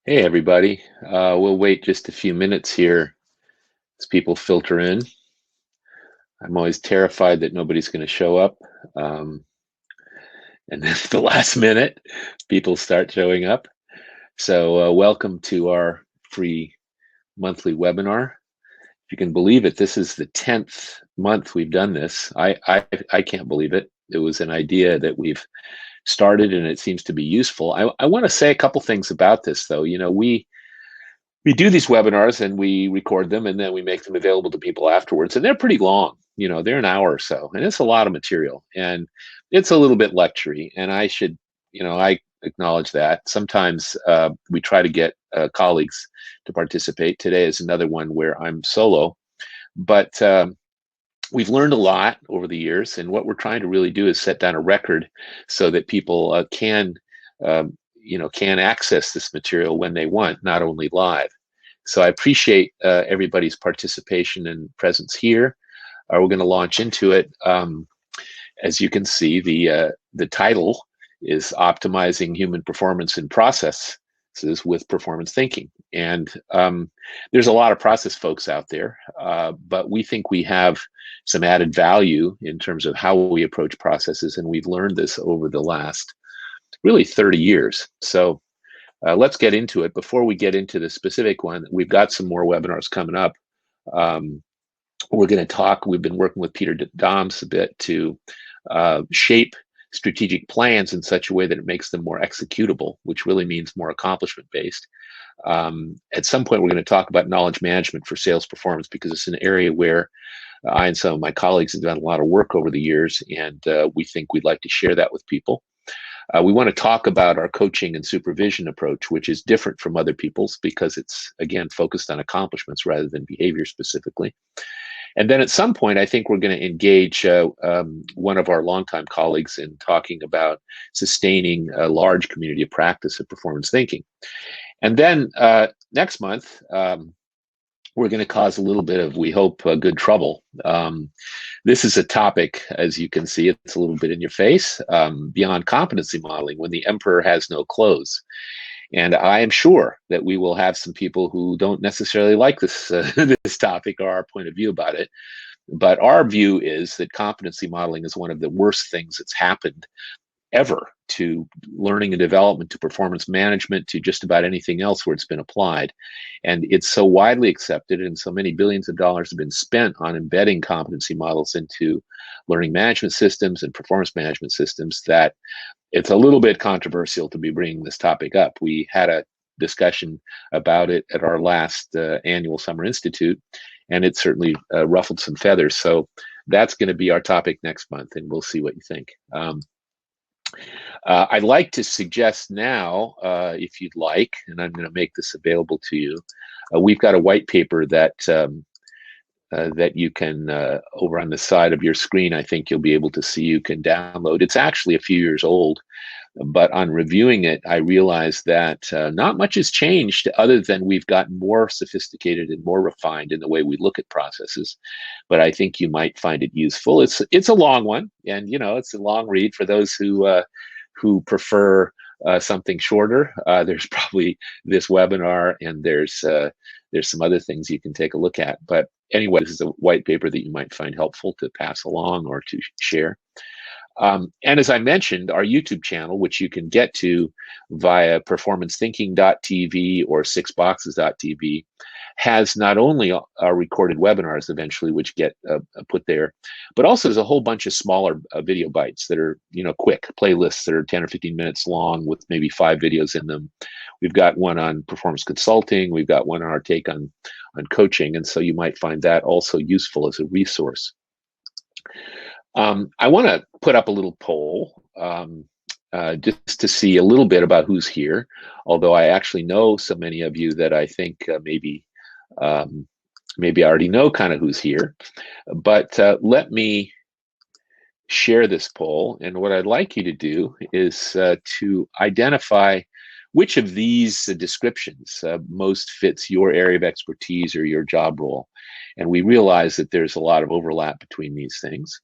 Hey, everybody. We'll wait just a few minutes here as people filter in. I'm always terrified that nobody's going to show up. Um, and then at the last minute, people start showing up. So, welcome to our free monthly webinar. If you can believe it, this is the 10th month we've done this. I can't believe it. It was an idea that we've started and it seems to be useful. I want to say a couple things about this, though. We do these webinars and we record them and then we make them available to people afterwards. And they're pretty long, they're an hour or so. And it's a lot of material and it's a little bit lectury. And I acknowledge that. Sometimes we try to get colleagues to participate. Today is another one where I'm solo. But we've learned a lot over the years. And what we're trying to really do is set down a record so that people can access this material when they want, not only live. So I appreciate everybody's participation and presence here. We're going to launch into it. As you can see, the title is Optimizing Human Performance in Processes with Performance Thinking. And there's a lot of process folks out there, but we think we have some added value in terms of how we approach processes, and we've learned this over the last really 30 years. So let's get into it. Before we get into the specific one, we've got some more webinars coming up. We're going to talk, we've been working with Peter Doms a bit to shape strategic plans in such a way that it makes them more executable, which really means more accomplishment based. At some point, we're going to talk about knowledge management for sales performance, because it's an area where I and some of my colleagues have done a lot of work over the years, and we think we'd like to share that with people. We want to talk about our coaching and supervision approach, which is different from other people's because it's, again, focused on accomplishments rather than behavior specifically. And then at some point, I think we're going to engage one of our longtime colleagues in talking about sustaining a large community of practice of performance thinking. And then next month, we're going to cause a little bit of, we hope, good trouble. This is a topic, as you can see, it's a little bit in your face, beyond competency modeling, when the emperor has no clothes. And I am sure that we will have some people who don't necessarily like this, this topic or our point of view about it. But our view is that competency modeling is one of the worst things that's happened ever to learning and development, to performance management, to just about anything else where it's been applied. And it's so widely accepted, and so many billions of dollars have been spent on embedding competency models into learning management systems and performance management systems, that it's a little bit controversial to be bringing this topic up. We had a discussion about it at our last annual Summer Institute, and it certainly ruffled some feathers. So that's going to be our topic next month, and we'll see what you think. I'd like to suggest now, if you'd like, and I'm going to make this available to you, we've got a white paper that that you can, over on the side of your screen, I think you'll be able to see, you can download. It's actually a few years old, but on reviewing it, I realized that not much has changed other than we've gotten more sophisticated and more refined in the way we look at processes. But I think you might find it useful. It's a long one, and it's a long read for those who prefer something shorter. There's probably this webinar, and there's some other things you can take a look at. But anyway, this is a white paper that you might find helpful to pass along or to share. And as I mentioned, our YouTube channel, which you can get to via performancethinking.tv or sixboxes.tv, has not only our recorded webinars eventually, which get put there, but also there's a whole bunch of smaller video bites that are, quick playlists that are 10 or 15 minutes long with maybe 5 videos in them. We've got one on performance consulting. We've got one on our take on coaching. And so you might find that also useful as a resource. I want to put up a little poll just to see a little bit about who's here, although I actually know so many of you that I think maybe I already know kind of who's here. But let me share this poll. And what I'd like you to do is to identify which of these descriptions most fits your area of expertise or your job role. And we realize that there's a lot of overlap between these things.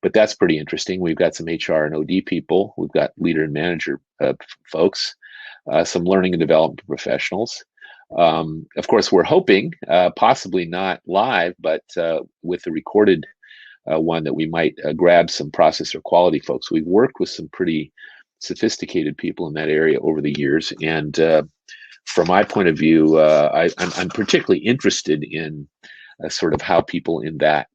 But that's pretty interesting. We've got some HR and OD people. We've got leader and manager folks. some learning and development professionals. Of course, we're hoping, possibly not live, but with the recorded one, that we might grab some process or quality folks. We've worked with some pretty sophisticated people in that area over the years, and from my point of view, I'm particularly interested in sort of how people in that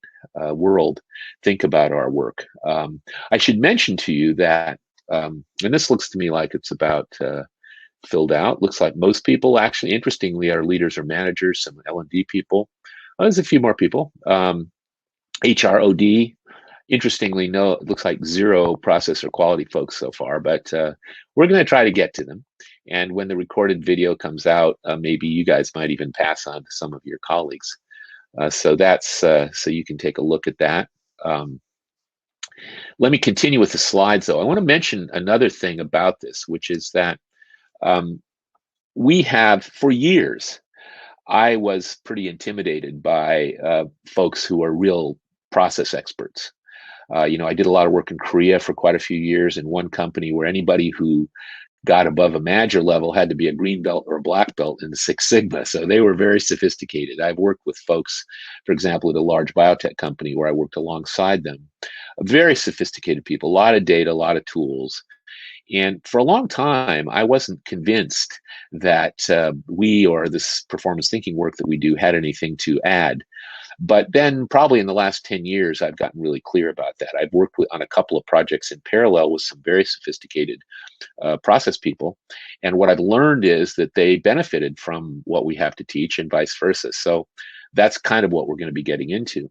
world think about our work. I should mention to you that, and this looks to me like it's about filled out. Looks like most people, actually, interestingly, are leaders or managers, some L&D people. There's a few more people. HROD, interestingly, no, it looks like 0 process or quality folks so far, but we're going to try to get to them. And when the recorded video comes out, maybe you guys might even pass on to some of your colleagues. So that's so you can take a look at that. Let me continue with the slides, though. I want to mention another thing about this, which is that we have, for years, I was pretty intimidated by folks who are real process experts. You know, I did a lot of work in Korea for quite a few years in one company where anybody who got above a manager level had to be a green belt or a black belt in the Six Sigma. So they were very sophisticated. I've worked with folks, for example, at a large biotech company where I worked alongside them. Very sophisticated people, a lot of data, a lot of tools. And for a long time, I wasn't convinced that we, or this performance thinking work that we do, had anything to add. But then probably in the last 10 years, I've gotten really clear about that. I've worked on a couple of projects in parallel with some very sophisticated process people. And what I've learned is that they benefited from what we have to teach and vice versa. So that's kind of what we're going to be getting into.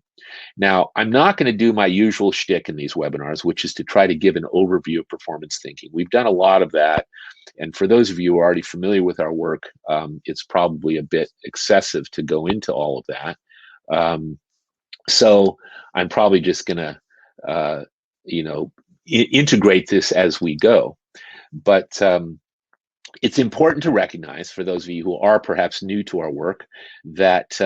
Now, I'm not going to do my usual shtick in these webinars, which is to try to give an overview of performance thinking. We've done a lot of that. And for those of you who are already familiar with our work, it's probably a bit excessive to go into all of that. So I'm probably just going to, you know, integrate this as we go. But it's important to recognize, for those of you who are perhaps new to our work, that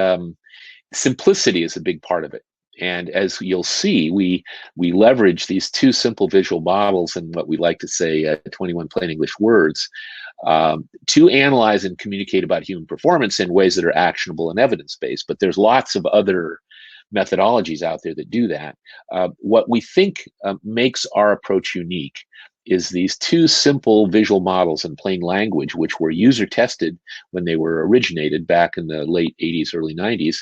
simplicity is a big part of it. And as you'll see, we leverage these 2 simple visual models and what we like to say 21 plain English words to analyze and communicate about human performance in ways that are actionable and evidence-based. But there's lots of other methodologies out there that do that. What we think makes our approach unique is these 2 simple visual models in plain language, which were user tested when they were originated back in the late 80s, early 90s.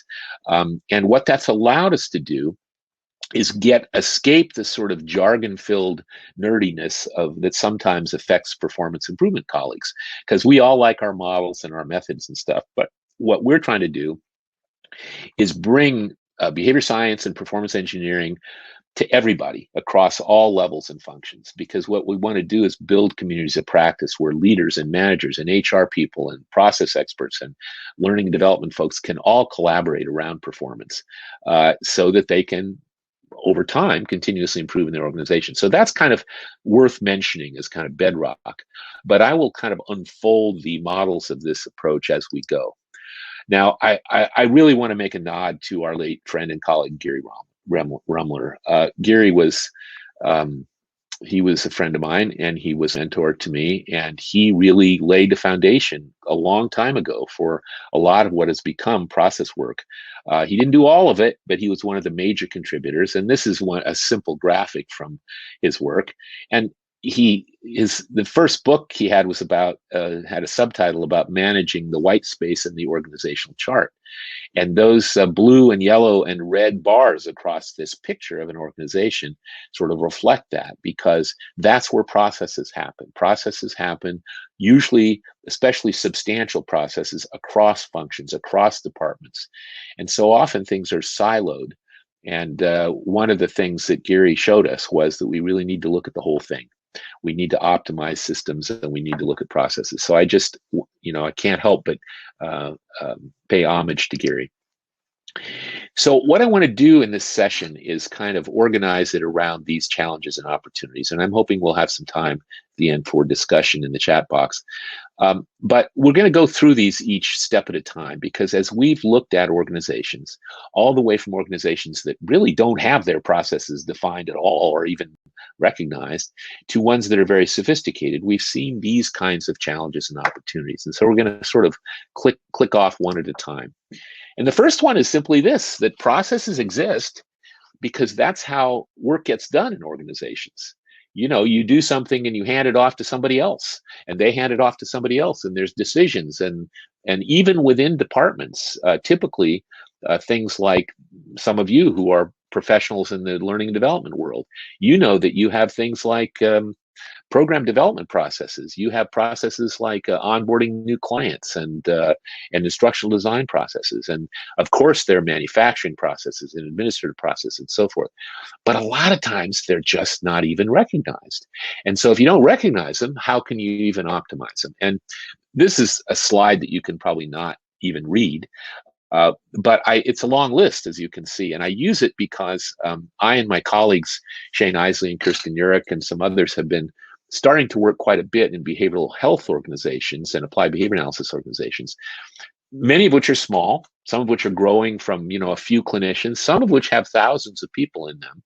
And what that's allowed us to do is escape the sort of jargon-filled nerdiness that sometimes affects performance improvement colleagues, because we all like our models and our methods and stuff. But what we're trying to do is bring behavior science and performance engineering to everybody across all levels and functions, because what we want to do is build communities of practice where leaders and managers and HR people and process experts and learning and development folks can all collaborate around performance so that they can, over time, continuously improve in their organization. So that's kind of worth mentioning as kind of bedrock, but I will kind of unfold the models of this approach as we go. Now, I really want to make a nod to our late friend and colleague, Gary Rumler. Gary was, he was a friend of mine, and he was a mentor to me, and he really laid the foundation a long time ago for a lot of what has become process work. He didn't do all of it, but he was one of the major contributors, and this is a simple graphic from his work. And the first book he had was about, had a subtitle about managing the white space in the organizational chart. And those blue and yellow and red bars across this picture of an organization sort of reflect that, because that's where processes happen. Processes happen usually, especially substantial processes, across functions, across departments. And so often things are siloed. And one of the things that Gary showed us was that we really need to look at the whole thing. We need to optimize systems, and we need to look at processes. So I just, you know, I can't help but pay homage to Gary. So what I want to do in this session is kind of organize it around these challenges and opportunities. And I'm hoping we'll have some time at the end for discussion in the chat box. But we're going to go through these each step at a time, because as we've looked at organizations, all the way from organizations that really don't have their processes defined at all or even recognized, to ones that are very sophisticated, we've seen these kinds of challenges and opportunities. And so we're going to sort of click off one at a time. And the first one is simply this, that processes exist because that's how work gets done in organizations. You know, you do something and you hand it off to somebody else, and they hand it off to somebody else, and there's decisions. And even within departments, typically things like some of you who are professionals in the learning and development world, you know that you have things like program development processes. You have processes like onboarding new clients and instructional design processes. And of course, there are manufacturing processes and administrative processes and so forth. But a lot of times they're just not even recognized. And so if you don't recognize them, how can you even optimize them? And this is a slide that you can probably not even read. But it's a long list, as you can see, and I use it because I and my colleagues, Shane Isley and Kirsten Urich and some others, have been starting to work quite a bit in behavioral health organizations and applied behavior analysis organizations, many of which are small, some of which are growing from a few clinicians, some of which have thousands of people in them.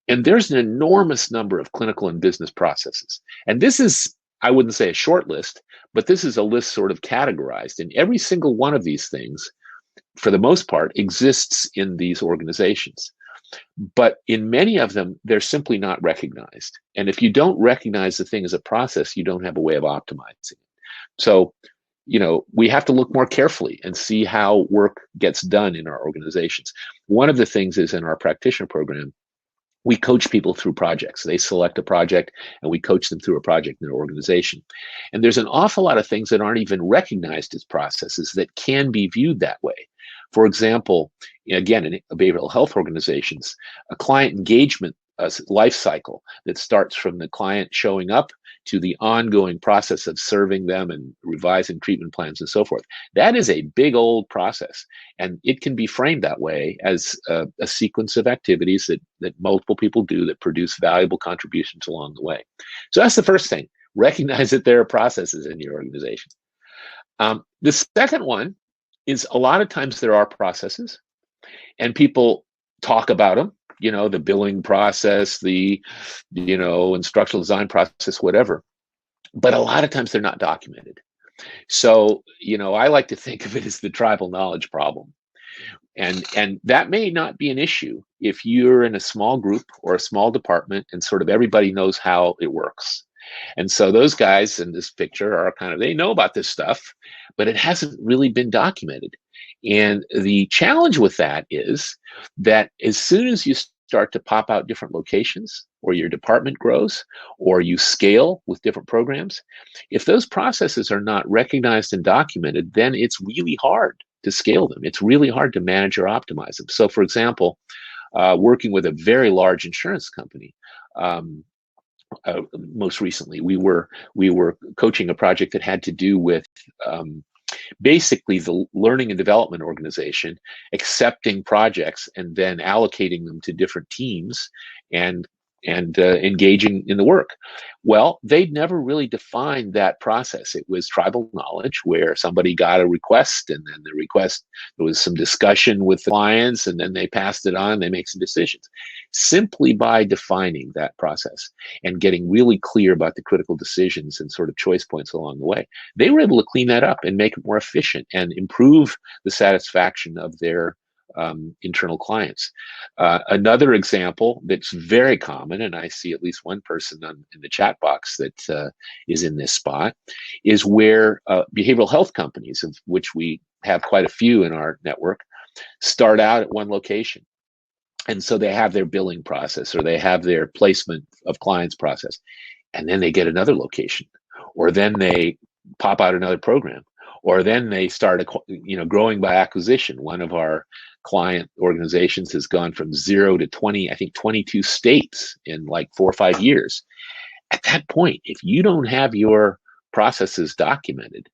And there's an enormous number of clinical and business processes. And this is, I wouldn't say a short list, but this is a list sort of categorized. And every single one of these things, for the most part, exists in these organizations. But in many of them, they're simply not recognized. And if you don't recognize the thing as a process, you don't have a way of optimizing it. So, we have to look more carefully and see how work gets done in our organizations. One of the things is in our practitioner program, we coach people through projects. They select a project and we coach them through a project in their organization. And there's an awful lot of things that aren't even recognized as processes that can be viewed that way. For example, again, in behavioral health organizations, a client engagement life cycle that starts from the client showing up to the ongoing process of serving them and revising treatment plans and so forth. That is a big old process, and it can be framed that way as a sequence of activities that multiple people do that produce valuable contributions along the way. So that's the first thing. Recognize that there are processes in your organization. The second one is a lot of times there are processes and people talk about them, the billing process, the, instructional design process, whatever. But a lot of times they're not documented. So, I like to think of it as the tribal knowledge problem. And that may not be an issue if you're in a small group or a small department and sort of everybody knows how it works. And so those guys in this picture are they know about this stuff, but it hasn't really been documented. And the challenge with that is that as soon as you start to pop out different locations, or your department grows, or you scale with different programs, if those processes are not recognized and documented, then it's really hard to scale them. It's really hard to manage or optimize them. So for example, working with a very large insurance company, most recently, we were coaching a project that had to do with basically the learning and development organization accepting projects and then allocating them to different teams and engaging in the work. Well, they'd never really defined that process. It was tribal knowledge where somebody got a request, and then there was some discussion with the clients, and then they passed it on, they make some decisions. Simply by defining that process and getting really clear about the critical decisions and sort of choice points along the way, they were able to clean that up and make it more efficient and improve the satisfaction of their internal clients. Another example that's very common, and I see at least one person in the chat box that is in this spot, is where behavioral health companies, of which we have quite a few in our network, start out at one location. And so they have their billing process, or they have their placement of clients process, and then they get another location, or then they pop out another program, or then they start growing by acquisition. One of our client organizations has gone from 0 to 20, I think 22 states in like 4 or 5 years. At that point, if you don't have your processes documented,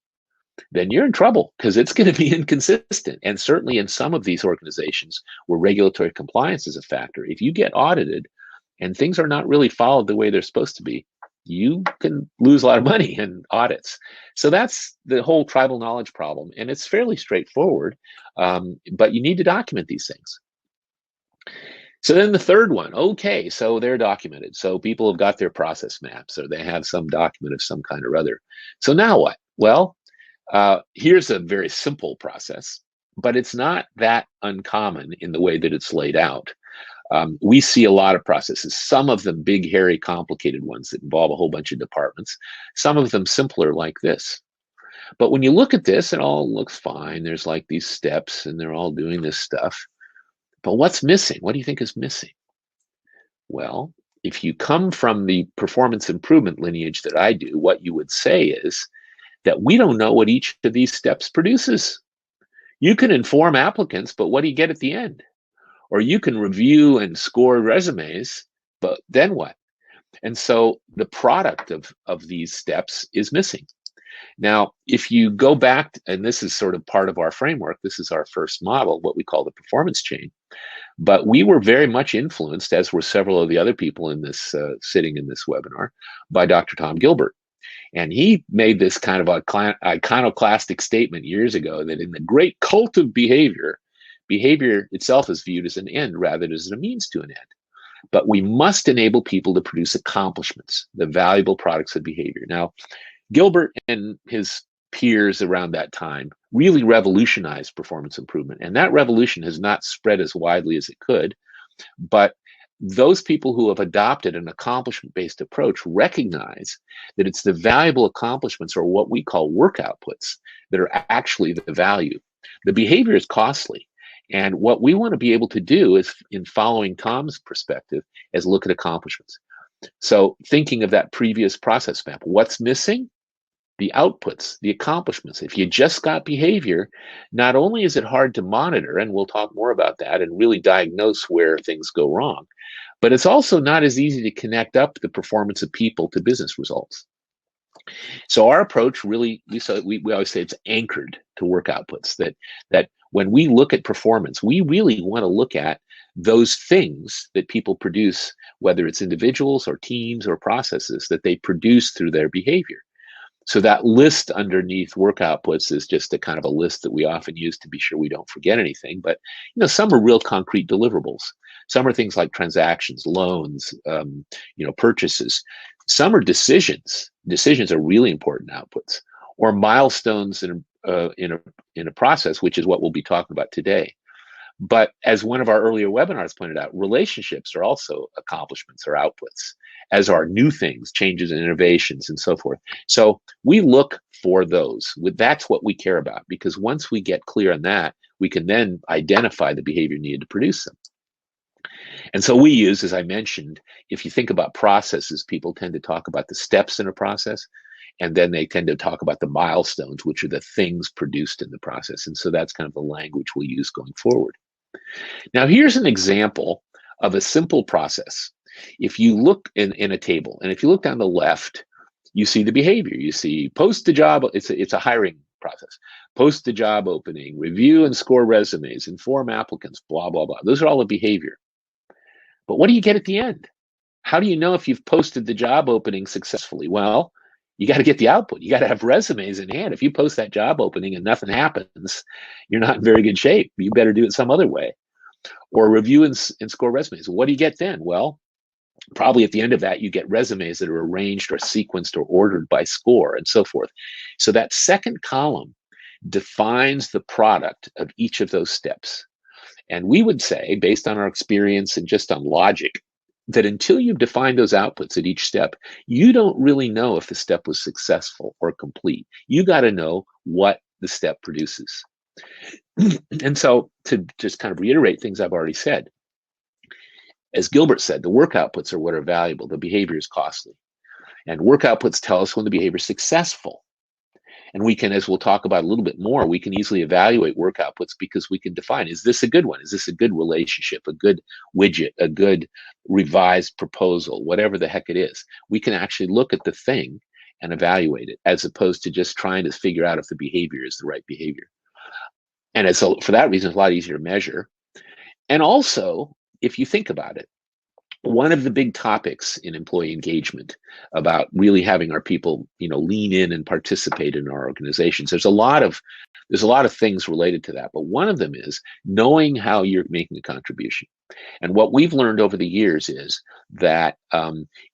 then you're in trouble because it's going to be inconsistent. And certainly in some of these organizations where regulatory compliance is a factor, if you get audited and things are not really followed the way they're supposed to be, you can lose a lot of money in audits. So that's the whole tribal knowledge problem. And it's fairly straightforward, but you need to document these things. So then the third one, okay, so they're documented. So people have got their process maps or they have some document of some kind or other. So now what? Well, here's a very simple process, but it's not that uncommon in the way that it's laid out. We see a lot of processes, some of them big, hairy, complicated ones that involve a whole bunch of departments, some of them simpler like this. But when you look at this, it all looks fine. There's like these steps and they're all doing this stuff. But what's missing? What do you think is missing? Well, if you come from the performance improvement lineage that I do, what you would say is that we don't know what each of these steps produces. You can inform applicants, but what do you get at the end? Or you can review and score resumes, but then what? And so the product of these steps is missing. Now, if you go back, and this is sort of part of our framework, this is our first model, what we call the performance chain. But we were very much influenced, as were several of the other people in this sitting in this webinar, by Dr. Tom Gilbert. And he made this kind of iconoclastic statement years ago that in the great cult of behavior, behavior itself is viewed as an end rather than as a means to an end. But we must enable people to produce accomplishments, the valuable products of behavior. Now, Gilbert and his peers around that time really revolutionized performance improvement. And that revolution has not spread as widely as it could. But those people who have adopted an accomplishment-based approach recognize that it's the valuable accomplishments, or what we call work outputs, that are actually the value. The behavior is costly. And what we want to be able to do is, in following Tom's perspective, is look at accomplishments. So thinking of that previous process map, what's missing? The outputs, the accomplishments. If you just got behavior, not only is it hard to monitor, and we'll talk more about that, and really diagnose where things go wrong, but it's also not as easy to connect up the performance of people to business results. So our approach really, we always say it's anchored to work outputs, that when we look at performance, we really want to look at those things that people produce, whether it's individuals or teams or processes, that they produce through their behavior. So that list underneath work outputs is just a kind of a list that we often use to be sure we don't forget anything. But some are real concrete deliverables. Some are things like transactions, loans, purchases. Some are decisions. Decisions are really important outputs, or milestones in a process, which is what we'll be talking about today. But as one of our earlier webinars pointed out, relationships are also accomplishments or outputs, as are new things, changes and innovations and so forth. So we look for those. That's what we care about, because once we get clear on that, we can then identify the behavior needed to produce them. And so we use, as I mentioned, if you think about processes, people tend to talk about the steps in a process, and then they tend to talk about the milestones, which are the things produced in the process. And so that's kind of the language we'll use going forward. Now, here's an example of a simple process. If you look in a table, and if you look down the left, you see the behavior. You see post the job, it's a hiring process. Post the job opening, review and score resumes, inform applicants, blah, blah, blah. Those are all the behavior. But what do you get at the end? How do you know if you've posted the job opening successfully? Well, you got to get the output. You got to have resumes in hand. If you post that job opening and nothing happens, you're not in very good shape. You better do it some other way. Or review and score resumes. What do you get then? Well, probably at the end of that, you get resumes that are arranged or sequenced or ordered by score and so forth. So that second column defines the product of each of those steps. And we would say, based on our experience and just on logic, that until you've defined those outputs at each step, you don't really know if the step was successful or complete. You got to know what the step produces. And so to just kind of reiterate things I've already said, as Gilbert said, the work outputs are what are valuable. The behavior is costly. And work outputs tell us when the behavior is successful. And we can, as we'll talk about a little bit more, we can easily evaluate work outputs because we can define, is this a good one? Is this a good relationship, a good widget, a good revised proposal, whatever the heck it is? We can actually look at the thing and evaluate it, as opposed to just trying to figure out if the behavior is the right behavior. And it's for that reason, it's a lot easier to measure. And also, if you think about it, one of the big topics in employee engagement about really having our people, lean in and participate in our organizations. There's a lot of things related to that, but one of them is knowing how you're making a contribution. And what we've learned over the years is that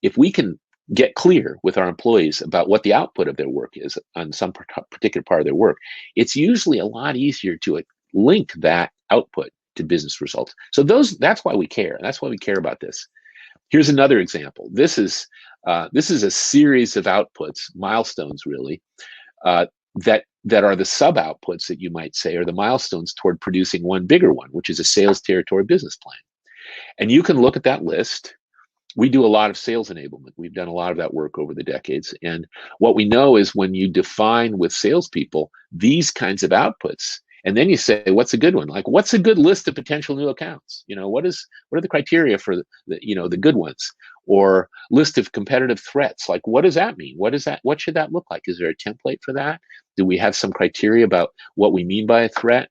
if we can get clear with our employees about what the output of their work is on some particular part of their work, it's usually a lot easier to link that output to business results. So that's why we care. That's why we care about this. Here's another example. This is a series of outputs, milestones really, that are the sub outputs that you might say are the milestones toward producing one bigger one, which is a sales territory business plan. And you can look at that list. We do a lot of sales enablement. We've done a lot of that work over the decades. And what we know is when you define with salespeople these kinds of outputs, and then you say, what's a good one? Like, what's a good list of potential new accounts? What are the criteria for the good ones? Or list of competitive threats? Like, what does that mean? What should that look like? Is there a template for that? Do we have some criteria about what we mean by a threat?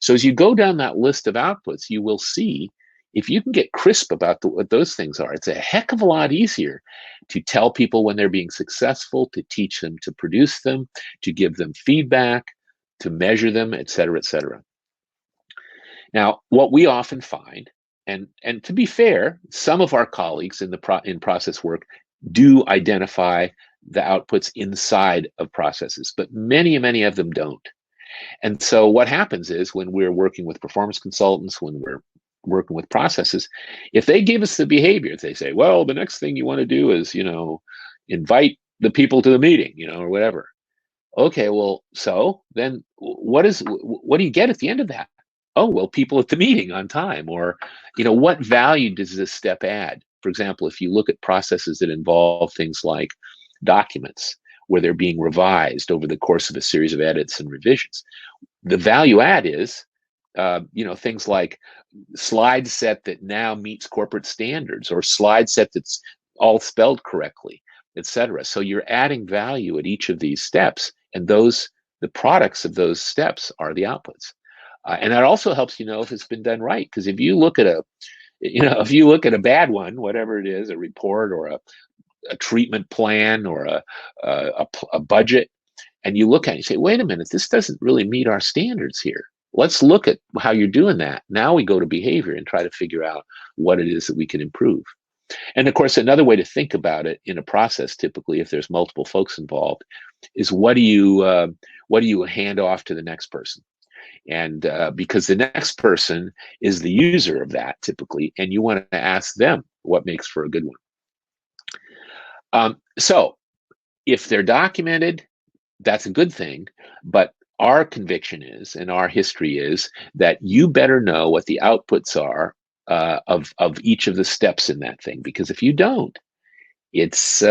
So as you go down that list of outputs, you will see if you can get crisp about what those things are, it's a heck of a lot easier to tell people when they're being successful, to teach them to produce them, to give them feedback, to measure them, et cetera, et cetera. Now, what we often find, and to be fair, some of our colleagues in process work do identify the outputs inside of processes, but many of them don't. And so what happens is when we're working with performance consultants, when we're working with processes, if they give us the behavior, if they say, well, the next thing you want to do is, invite the people to the meeting, or whatever. Okay, well, so then what do you get at the end of that? Oh, well, people at the meeting on time, or, what value does this step add? For example, if you look at processes that involve things like documents, where they're being revised over the course of a series of edits and revisions, the value add is, things like slide set that now meets corporate standards, or slide set that's all spelled correctly, etc. So you're adding value at each of these steps, and the products of those steps are the outputs. And that also helps if it's been done right. Because if you look at a bad one, whatever it is, a report or a treatment plan or a budget, and you look at it and you say, wait a minute, this doesn't really meet our standards here. Let's look at how you're doing that. Now we go to behavior and try to figure out what it is that we can improve. And of course, another way to think about it in a process, typically, if there's multiple folks involved, is what do you hand off to the next person? And because the next person is the user of that typically, and you want to ask them what makes for a good one. So if they're documented, that's a good thing. But our conviction is, and our history is, that you better know what the outputs are of each of the steps in that thing, because if you don't, it's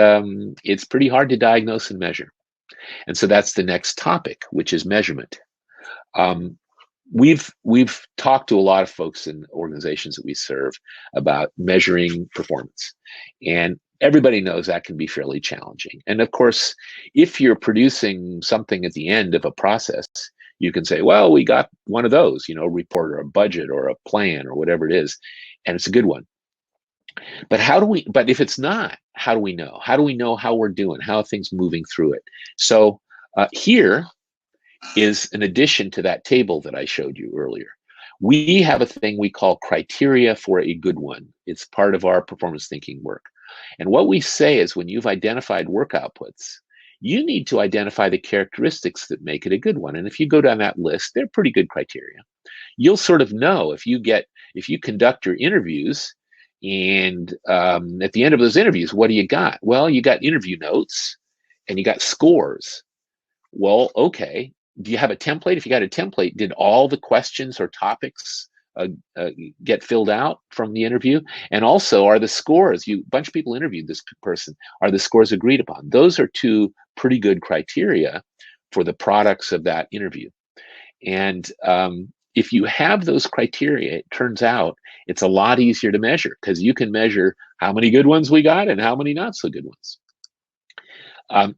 pretty hard to diagnose and measure. And so that's the next topic, which is measurement. We've talked to a lot of folks in organizations that we serve about measuring performance, and everybody knows that can be fairly challenging. And of course, if you're producing something at the end of a process, you can say, well, we got one of those, a report or a budget or a plan or whatever it is, and it's a good one. But if it's not, how do we know? How do we know how we're doing? How are things moving through it? So here is an addition to that table that I showed you earlier. We have a thing we call criteria for a good one. It's part of our performance thinking work. And what we say is when you've identified work outputs, you need to identify the characteristics that make it a good one. And if you go down that list, they're pretty good criteria. You'll sort of know if you conduct your interviews, and at the end of those interviews, what do you got? Well, you got interview notes and you got scores. Well, okay. Do you have a template? If you got a template, did all the questions or topics get filled out from the interview? And also, are the scores, a bunch of people interviewed this person, are the scores agreed upon? Those are two pretty good criteria for the products of that interview. And if you have those criteria, it turns out it's a lot easier to measure, because you can measure how many good ones we got and how many not so good ones.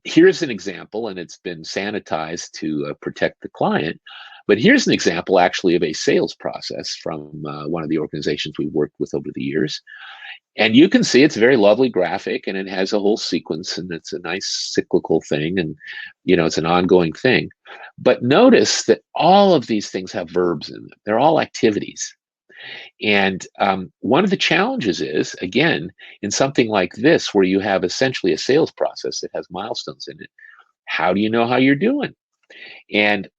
Here's an example, and it's been sanitized to protect the client. But here's an example actually of a sales process from one of the organizations we've worked with over the years. And you can see it's a very lovely graphic, and it has a whole sequence, and it's a nice cyclical thing, and it's an ongoing thing. But notice that all of these things have verbs in them. They're all activities. And one of the challenges is, again, in something like this, where you have essentially a sales process that has milestones in it, how do you know how you're doing? And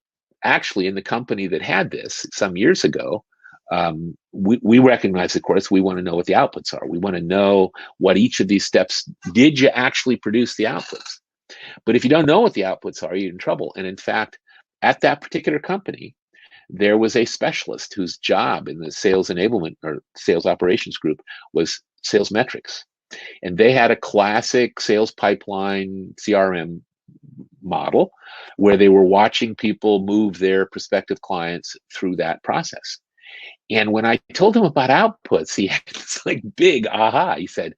actually, in the company that had this some years ago, we recognize, of course, we want to know what the outputs are. We want to know what each of these steps, did you actually produce the outputs? But if you don't know what the outputs are, you're in trouble. And in fact, at that particular company, there was a specialist whose job in the sales enablement or sales operations group was sales metrics. And they had a classic sales pipeline CRM model where they were watching people move their prospective clients through that process. And when I told him about outputs, he had this like big aha. He said,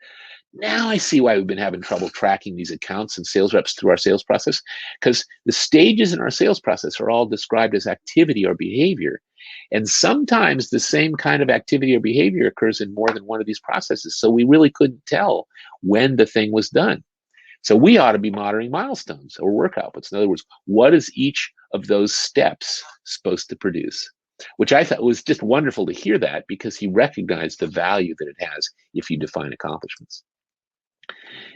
now I see why we've been having trouble tracking these accounts and sales reps through our sales process, because the stages in our sales process are all described as activity or behavior. And sometimes the same kind of activity or behavior occurs in more than one of these processes. So we really couldn't tell when the thing was done. So we ought to be monitoring milestones or work outputs. In other words, what is each of those steps supposed to produce? Which I thought was just wonderful to hear that, because he recognized the value that it has if you define accomplishments.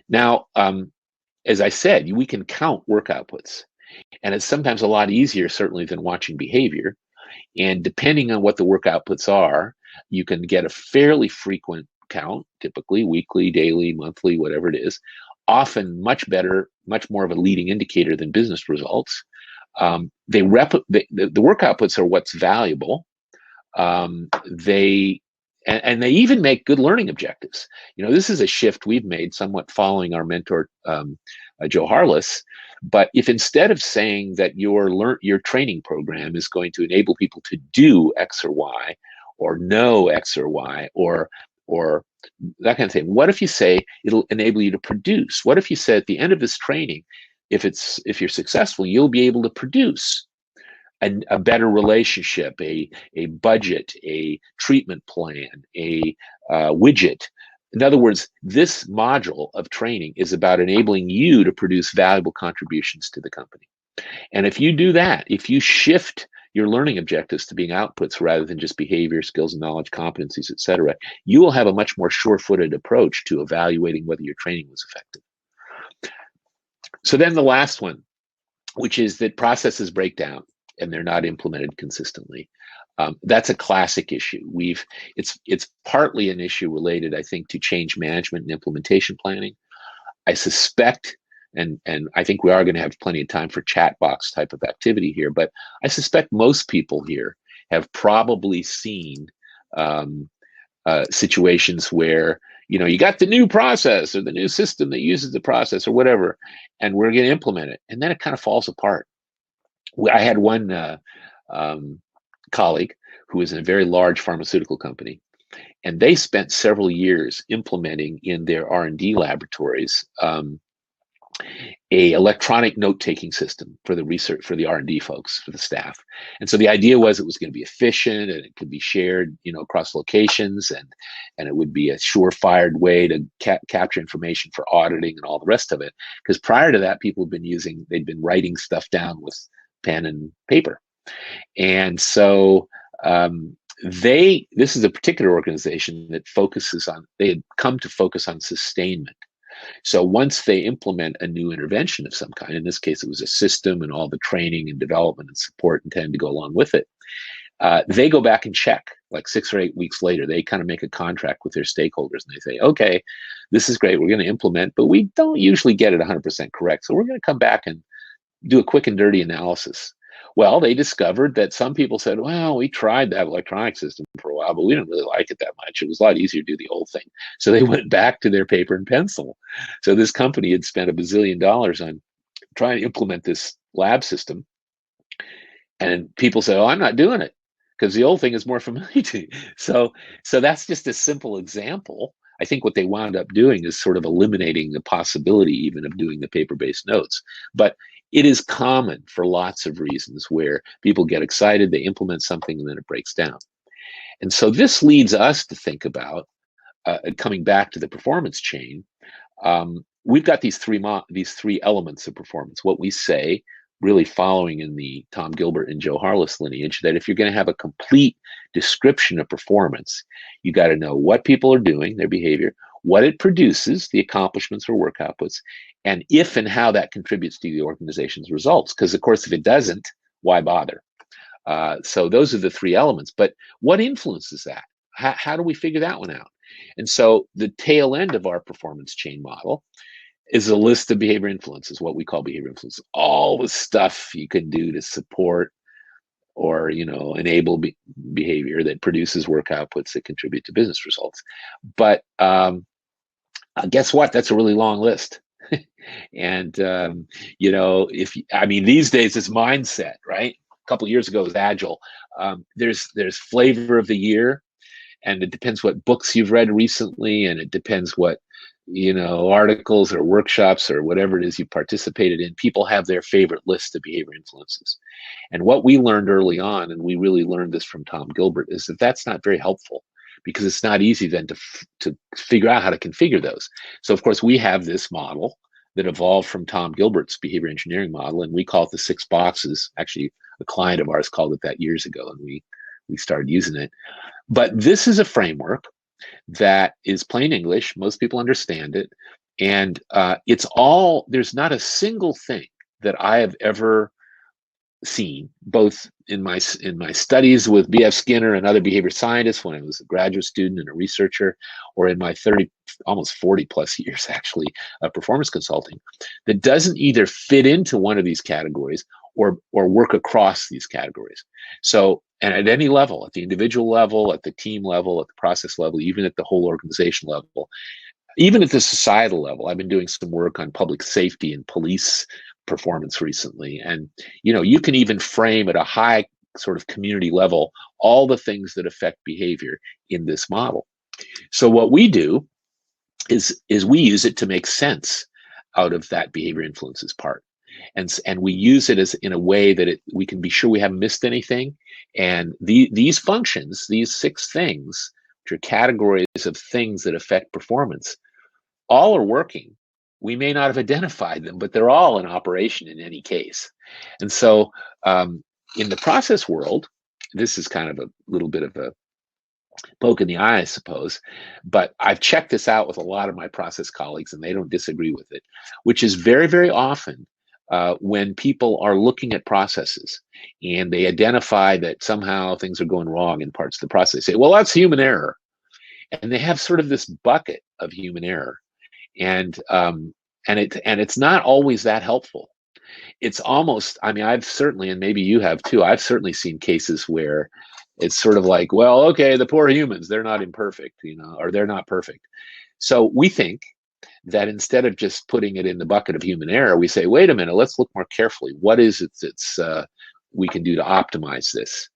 Now, as I said, we can count work outputs, and it's sometimes a lot easier, certainly, than watching behavior. And depending on what the work outputs are, you can get a fairly frequent count, typically weekly, daily, monthly, whatever it is, often much better, much more of a leading indicator than business results. The work outputs are what's valuable. They even make good learning objectives. This is a shift we've made somewhat following our mentor, Joe Harless. But if instead of saying that your training program is going to enable people to do X or Y, or know X or Y, or that kind of thing, what if you say it'll enable you to produce? What if you said at the end of this training, if you're successful, you'll be able to produce a better relationship, a budget, a treatment plan, a widget. In other words, this module of training is about enabling you to produce valuable contributions to the company. And if you do that, if you shift your learning objectives to being outputs rather than just behavior, skills, and knowledge, competencies, etc., you will have a much more sure-footed approach to evaluating whether your training was effective. So then the last one, which is that processes break down and they're not implemented consistently. That's a classic issue. It's partly an issue related, I think, to change management and implementation planning. I suspect, and I think we are going to have plenty of time for chat box type of activity here, but I suspect most people here have probably seen situations where you got the new process or the new system that uses the process or whatever, and we're going to implement it, and then it kind of falls apart. I had one colleague who was in a very large pharmaceutical company, and they spent several years implementing in their R&D laboratories a electronic note-taking system for the research, for the R&D folks, for the staff. And so the idea was it was going to be efficient and it could be shared, across locations, and it would be a surefire way to capture information for auditing and all the rest of it. Because prior to that, they'd been writing stuff down with pen and paper. And so this is a particular organization that they had come to focus on sustainment. So once they implement a new intervention of some kind, in this case, it was a system and all the training and development and support intended to go along with it, they go back and check like 6 or 8 weeks later. They kind of make a contract with their stakeholders and they say, okay, this is great. We're going to implement, but we don't usually get it 100% correct. So we're going to come back and do a quick and dirty analysis. Well, they discovered that some people said, well, we tried that electronic system for a while, but we didn't really like it that much. It was a lot easier to do the old thing. So they went back to their paper and pencil. So this company had spent $1 bazillion on trying to implement this lab system. And people say, oh, I'm not doing it because the old thing is more familiar to you. So that's just a simple example I think what they wound up doing is sort of eliminating the possibility even of doing the paper-based notes. But it is common for lots of reasons where people get excited, they implement something, and then it breaks down. And so this leads us to think about, coming back to the performance chain, we've got these three elements of performance. What we say, really following in the Tom Gilbert and Joe Harless lineage, that if you're going to have a complete description of performance, you got to know what people are doing, their behavior, what it produces, the accomplishments or work outputs, and if and how that contributes to the organization's results. Because of course, if it doesn't, why bother? So those are the three elements. But what influences that? How do we figure that one out? And so the tail end of our performance chain model is a list of behavior influences, what we call behavior influences, all the stuff you can do to support or enable behavior that produces work outputs that contribute to business results. But guess what? That's a really long list. And these days it's mindset, right? A couple of years ago it was agile. There's flavor of the year, and it depends what books you've read recently, and it depends what articles or workshops or whatever it is you participated in. People have their favorite list of behavior influences. And what we learned early on, and we really learned this from Tom Gilbert, is that that's not very helpful, because it's not easy then to figure out how to configure those. So of course we have this model that evolved from Tom Gilbert's behavior engineering model, and we call it the 6 boxes. Actually, a client of ours called it that years ago, and we started using it. But this is a framework that is plain English. Most people understand it. And there's not a single thing that I have ever seen, both in my studies with B.F. Skinner and other behavior scientists when I was a graduate student and a researcher, or in my 30, almost 40 plus years actually of performance consulting, that doesn't either fit into one of these categories or work across these categories. So, and at any level, at the individual level, at the team level, at the process level, even at the whole organization level, even at the societal level. I've been doing some work on public safety and police performance recently. And, you can even frame at a high sort of community level all the things that affect behavior in this model. So what we do is we use it to make sense out of that behavior influences part. And we use it as in a way that we can be sure we haven't missed anything. And these functions, these 6 things, which are categories of things that affect performance, all are working. We may not have identified them, but they're all in operation in any case. And so in the process world, this is kind of a little bit of a poke in the eye, I suppose, but I've checked this out with a lot of my process colleagues, and they don't disagree with it, which is very, very often when people are looking at processes and they identify that somehow things are going wrong in parts of the process, they say, well, that's human error. And they have sort of this bucket of human error. And it's not always that helpful. It's almost, I've certainly, and maybe you have too, I've certainly seen cases where it's sort of like, well, okay, the poor humans, they're not imperfect, or they're not perfect. So we think that instead of just putting it in the bucket of human error, we say, wait a minute, let's look more carefully. What is it that's we can do to optimize this?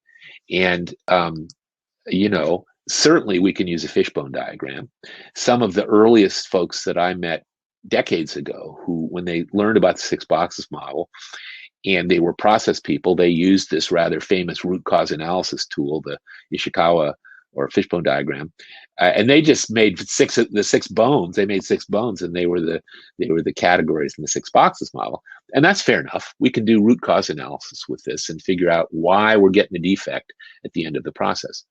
And, certainly we can use a fishbone diagram. Some of the earliest folks that I met decades ago, who, when they learned about the 6 boxes model and they were process people, they used this rather famous root cause analysis tool, the Ishikawa or fishbone diagram, and they just made the 6 bones. They made 6 bones, and they were the categories in the 6 boxes model. And that's fair enough. We can do root cause analysis with this and figure out why we're getting a defect at the end of the process.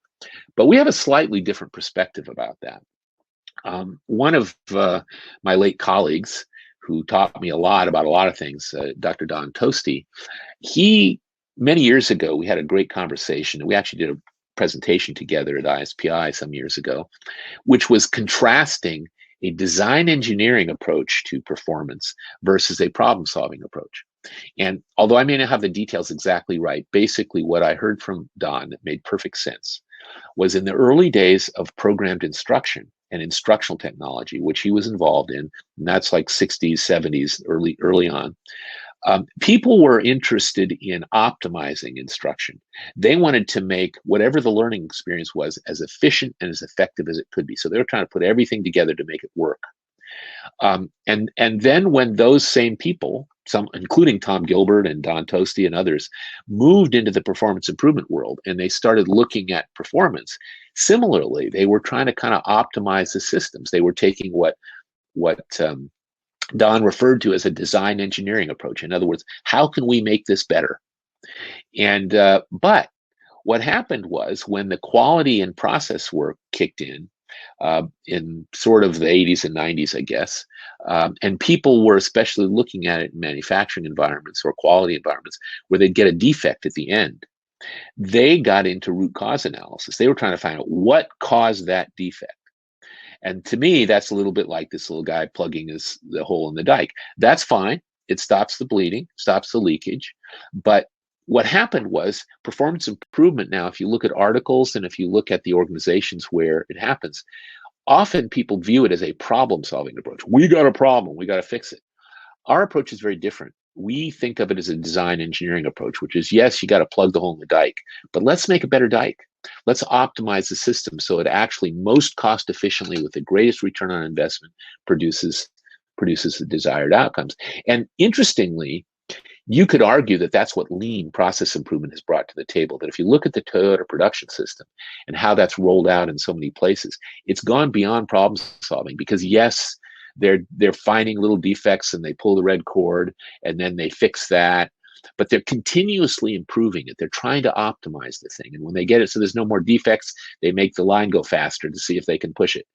But we have a slightly different perspective about that. One of my late colleagues, who taught me a lot about a lot of things, Dr. Don Toasty, many years ago, we had a great conversation, and we actually did a presentation together at ISPI some years ago, which was contrasting a design engineering approach to performance versus a problem-solving approach. And although I may not have the details exactly right, basically what I heard from Don that made perfect sense was, in the early days of programmed instruction and instructional technology, which he was involved in, and that's like 60s, 70s, early on, People were interested in optimizing instruction. They wanted to make whatever the learning experience was as efficient and as effective as it could be. So they were trying to put everything together to make it work. And then when those same people, some including Tom Gilbert and Don Toasty and others, moved into the performance improvement world and they started looking at performance, similarly, they were trying to kind of optimize the systems. They were taking what Don referred to as a design engineering approach. In other words, how can we make this better? And but what happened was when the quality and process work kicked in sort of the 80s and 90s, I guess, and people were especially looking at it in manufacturing environments or quality environments where they'd get a defect at the end. They got into root cause analysis. They were trying to find out what caused that defect. And to me, that's a little bit like this little guy plugging the hole in the dike. That's fine. It stops the bleeding, stops the leakage. But what happened was performance improvement. Now, if you look at articles and if you look at the organizations where it happens, often people view it as a problem-solving approach. We got a problem. We got to fix it. Our approach is very different. We think of it as a design engineering approach, which is, yes, you got to plug the hole in the dike, but let's make a better dike. Let's optimize the system so it actually most cost efficiently with the greatest return on investment produces the desired outcomes. And interestingly, you could argue that that's what lean process improvement has brought to the table. That if you look at the Toyota production system and how that's rolled out in so many places, it's gone beyond problem solving because yes, they're finding little defects and they pull the red cord and then they fix that. But they're continuously improving it. They're trying to optimize the thing. And when they get it so there's no more defects, they make the line go faster to see if they can push it.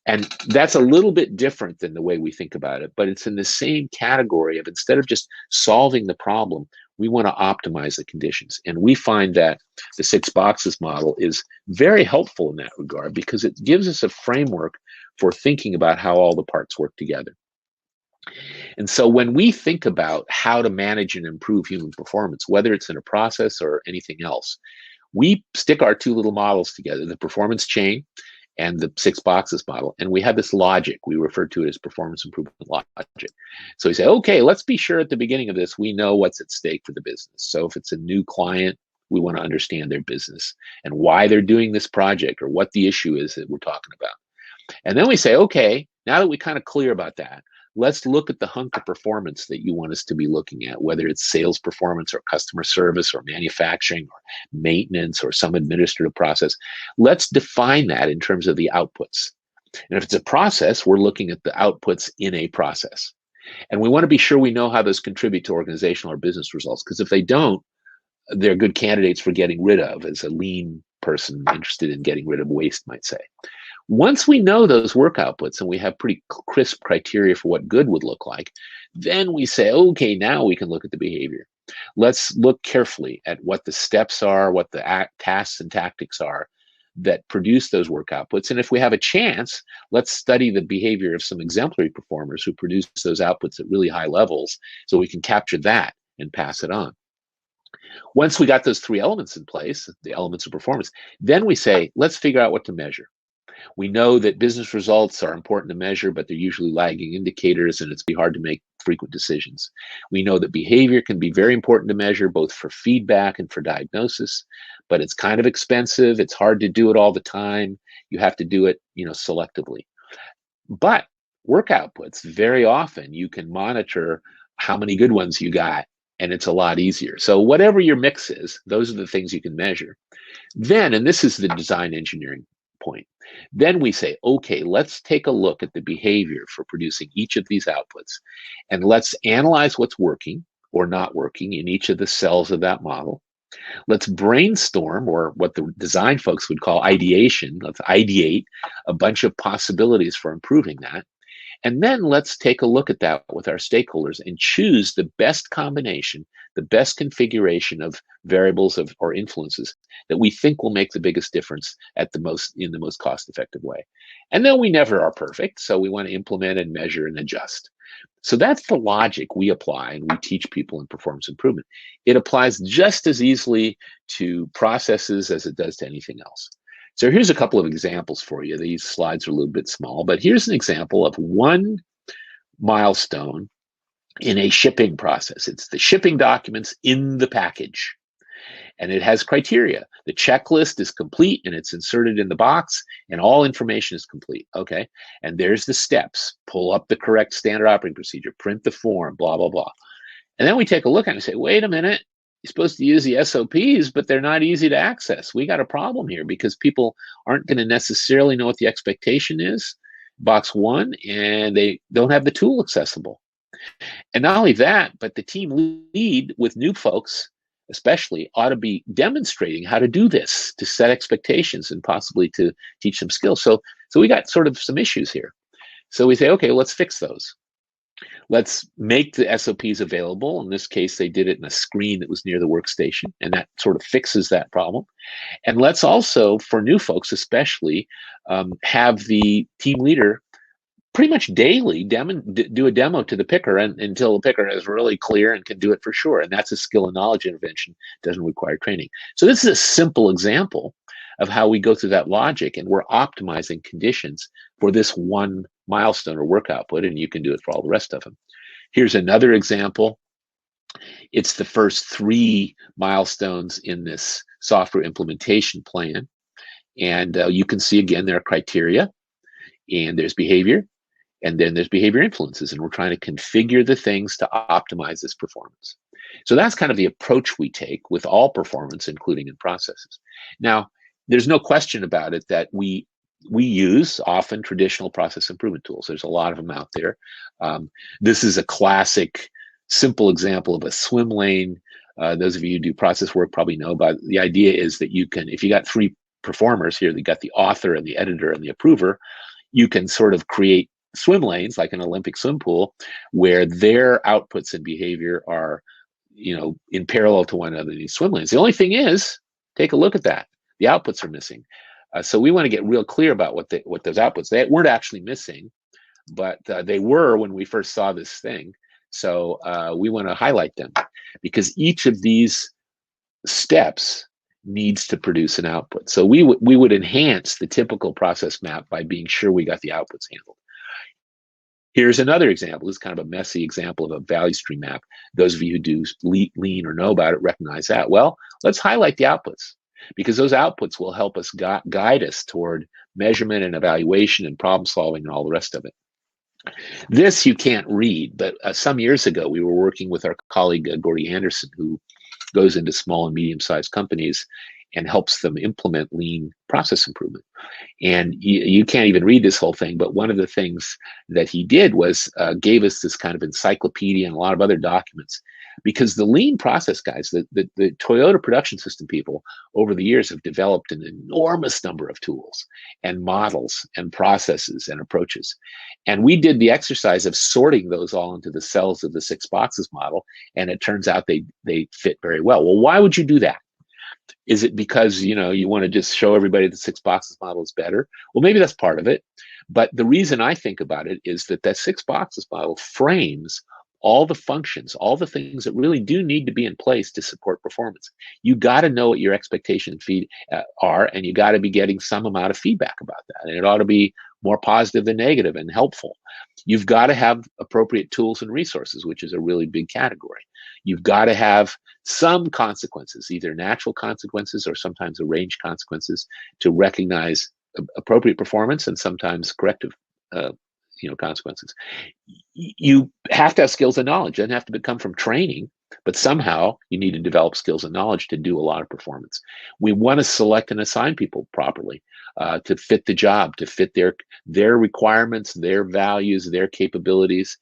And that's a little bit different than the way we think about it, but it's in the same category of instead of just solving the problem, we want to optimize the conditions. And we find that the 6 boxes model is very helpful in that regard because it gives us a framework for thinking about how all the parts work together. And so when we think about how to manage and improve human performance, whether it's in a process or anything else, we stick our 2 little models together, the performance chain and the 6 boxes model. And we have this logic. We refer to it as performance improvement logic. So we say, okay, let's be sure at the beginning of this, we know what's at stake for the business. So if it's a new client, we want to understand their business and why they're doing this project or what the issue is that we're talking about. And then we say, okay, now that we're kind of clear about that, let's look at the hunk of performance that you want us to be looking at, whether it's sales performance or customer service or manufacturing or maintenance or some administrative process. Let's define that in terms of the outputs. And if it's a process, we're looking at the outputs in a process. And we want to be sure we know how those contribute to organizational or business results, because if they don't, they're good candidates for getting rid of, as a lean person interested in getting rid of waste might say. Once we know those work outputs and we have pretty crisp criteria for what good would look like, then we say, okay, now we can look at the behavior. Let's look carefully at what the steps are, what the tasks and tactics are that produce those work outputs. And if we have a chance, let's study the behavior of some exemplary performers who produce those outputs at really high levels so we can capture that and pass it on. Once we got those 3 elements in place, the elements of performance, then we say, let's figure out what to measure. We know that business results are important to measure, but they're usually lagging indicators and it's hard to make frequent decisions. We know that behavior can be very important to measure, both for feedback and for diagnosis, but it's kind of expensive. It's hard to do it all the time. You have to do it, selectively. But work outputs, very often you can monitor how many good ones you got, and it's a lot easier. So whatever your mix is, those are the things you can measure. Then, and this is the design engineering point, then we say, okay, let's take a look at the behavior for producing each of these outputs, and let's analyze what's working or not working in each of the cells of that model. Let's brainstorm, or what the design folks would call ideation. Let's ideate a bunch of possibilities for improving that. And then let's take a look at that with our stakeholders and choose the best combination, the best configuration of variables or influences that we think will make the biggest difference in the most cost-effective way. And then we never are perfect, so we want to implement and measure and adjust. So that's the logic we apply and we teach people in performance improvement. It applies just as easily to processes as it does to anything else. So here's a couple of examples for you. These slides are a little bit small, but here's an example of one milestone in a shipping process. It's the shipping documents in the package. And it has criteria. The checklist is complete and it's inserted in the box and all information is complete. Okay. And there's the steps. Pull up the correct standard operating procedure, print the form, blah, blah, blah. And then we take a look at it and say, wait a minute, you're supposed to use the SOPs, but they're not easy to access. We got a problem here because people aren't going to necessarily know what the expectation is, box one, and they don't have the tool accessible. And not only that, but the team lead with new folks, especially, ought to be demonstrating how to do this, to set expectations and possibly to teach them skills. So we got sort of some issues here. So we say, okay, let's fix those. Let's make the SOPs available. In this case, they did it in a screen that was near the workstation, and that sort of fixes that problem. And let's also, for new folks especially, have the team leader pretty much daily do a demo to the picker until the picker is really clear and can do it for sure. And that's a skill and knowledge intervention, doesn't require training. So this is a simple example of how we go through that logic, and we're optimizing conditions for this one milestone or work output, and you can do it for all the rest of them. Here's another example. It's the first 3 milestones in this software implementation plan. And you can see, again, there are criteria, and there's behavior, and then there's behavior influences, and we're trying to configure the things to optimize this performance. So that's kind of the approach we take with all performance, including in processes. Now, there's no question about it that we use often traditional process improvement tools. There's a lot of them out there. This is a classic, simple example of a swim lane. Those of you who do process work probably know about it. The idea is that you can, if you got 3 performers here, you got the author and the editor and the approver, you can sort of create swim lanes like an Olympic swim pool where their outputs and behavior are, in parallel to one another in these swim lanes. The only thing is, take a look at that. The outputs are missing. So we want to get real clear about what those outputs, they weren't actually missing, but they were when we first saw this thing. So we want to highlight them because each of these steps needs to produce an output. So we would enhance the typical process map by being sure we got the outputs handled. Here's another example. This is kind of a messy example of a value stream map. Those of you who do lean or know about it recognize that. Well, let's highlight the outputs because those outputs will help us guide us toward measurement and evaluation and problem solving and all the rest of it. This you can't read, but some years ago we were working with our colleague Gordy Anderson, who goes into small and medium-sized companies and helps them implement lean process improvement. And you can't even read this whole thing, but one of the things that he did was gave us this kind of encyclopedia and a lot of other documents, because the lean process guys, the Toyota production system people over the years have developed an enormous number of tools and models and processes and approaches. And we did the exercise of sorting those all into the cells of the 6 boxes model, and it turns out they fit very well. Well, why would you do that? Is it because you want to just show everybody the 6 boxes model is better? Well, maybe that's part of it. But the reason I think about it is that 6 boxes model frames all the functions, all the things that really do need to be in place to support performance. You got to know what your expectations are, and you got to be getting some amount of feedback about that. And it ought to be more positive than negative and helpful. You've got to have appropriate tools and resources, which is a really big category. You've got to have some consequences, either natural consequences or sometimes arranged consequences, to recognize appropriate performance and sometimes corrective consequences. You have to have skills and knowledge. It doesn't have to come from training, but somehow you need to develop skills and knowledge to do a lot of performance. We want to select and assign people properly to fit the job, to fit their requirements, their values, their capabilities.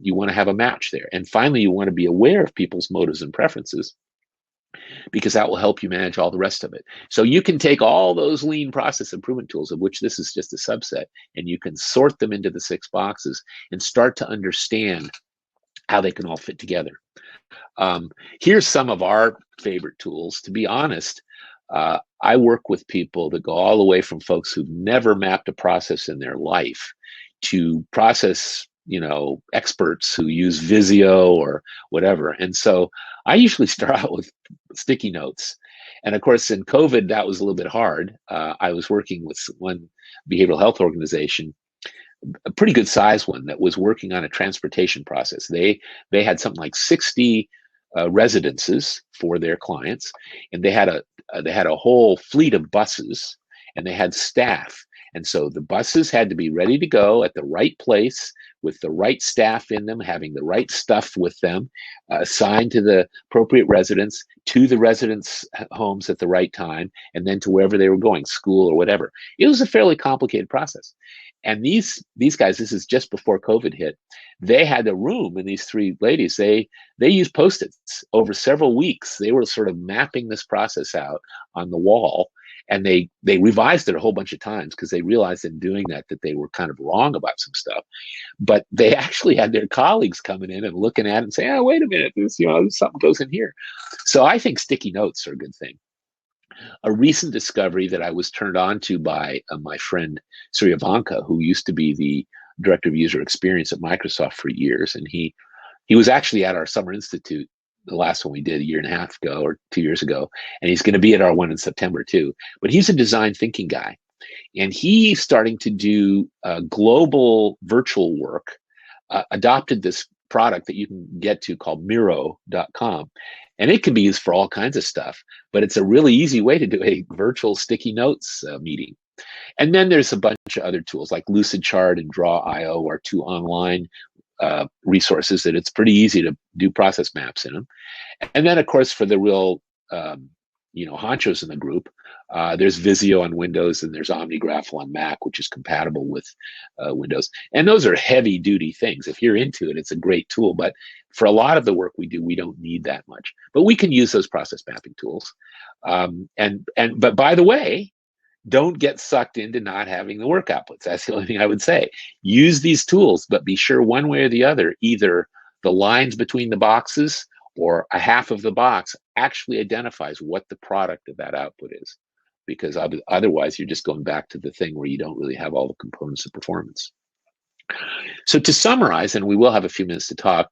You want to have a match there. And finally, you want to be aware of people's motives and preferences, because that will help you manage all the rest of it. So you can take all those lean process improvement tools, of which this is just a subset, and you can sort them into the 6 boxes and start to understand how they can all fit together. Here's some of our favorite tools. To be honest, I work with people that go all the way from folks who've never mapped a process in their life to process experts who use Visio or whatever. And so I usually start out with sticky notes. And of course, in COVID, that was a little bit hard. I was working with one behavioral health organization a pretty good sized one that was working on a transportation process. They had something like 60 residences for their clients, and they had a whole fleet of buses, and they had staff. And so the buses had to be ready to go at the right place with the right staff in them, having the right stuff with them, assigned to the appropriate residents, to the residents' homes at the right time, and then to wherever they were going, school or whatever. It was a fairly complicated process. And these guys, this is just before COVID hit, they had a room, and these three ladies, they used Post-its over several weeks. They were sort of mapping this process out on the wall, and they revised it a whole bunch of times because they realized in doing that they were kind of wrong about some stuff. But they actually had their colleagues coming in and looking at it and saying, "Oh, wait a minute, this, something goes in here." So I think sticky notes are a good thing. A recent discovery that I was turned on to by my friend Suryavanka, who used to be the director of user experience at Microsoft for years, and he was actually at our summer institute, the last one we did a year and a half ago or 2 years ago, and he's going to be at our one in September too. But he's a design thinking guy, and he's starting to do global virtual work. Adopted this product that you can get to called Miro.com. And it can be used for all kinds of stuff, but it's a really easy way to do a virtual sticky notes meeting. And then there's a bunch of other tools like Lucidchart and Draw.io are two online resources that it's pretty easy to do process maps in them. And then, of course, for the real honchos in the group, there's Visio on Windows, and there's OmniGraffle on Mac, which is compatible with Windows. And those are heavy duty things. If you're into it, it's a great tool. But for a lot of the work we do, we don't need that much. But we can use those process mapping tools. But by the way, don't get sucked into not having the work outputs. That's the only thing I would say. Use these tools, but be sure one way or the other, either the lines between the boxes or a half of the box actually identifies what the product of that output is, because otherwise you're just going back to the thing where you don't really have all the components of performance. So to summarize, and we will have a few minutes to talk,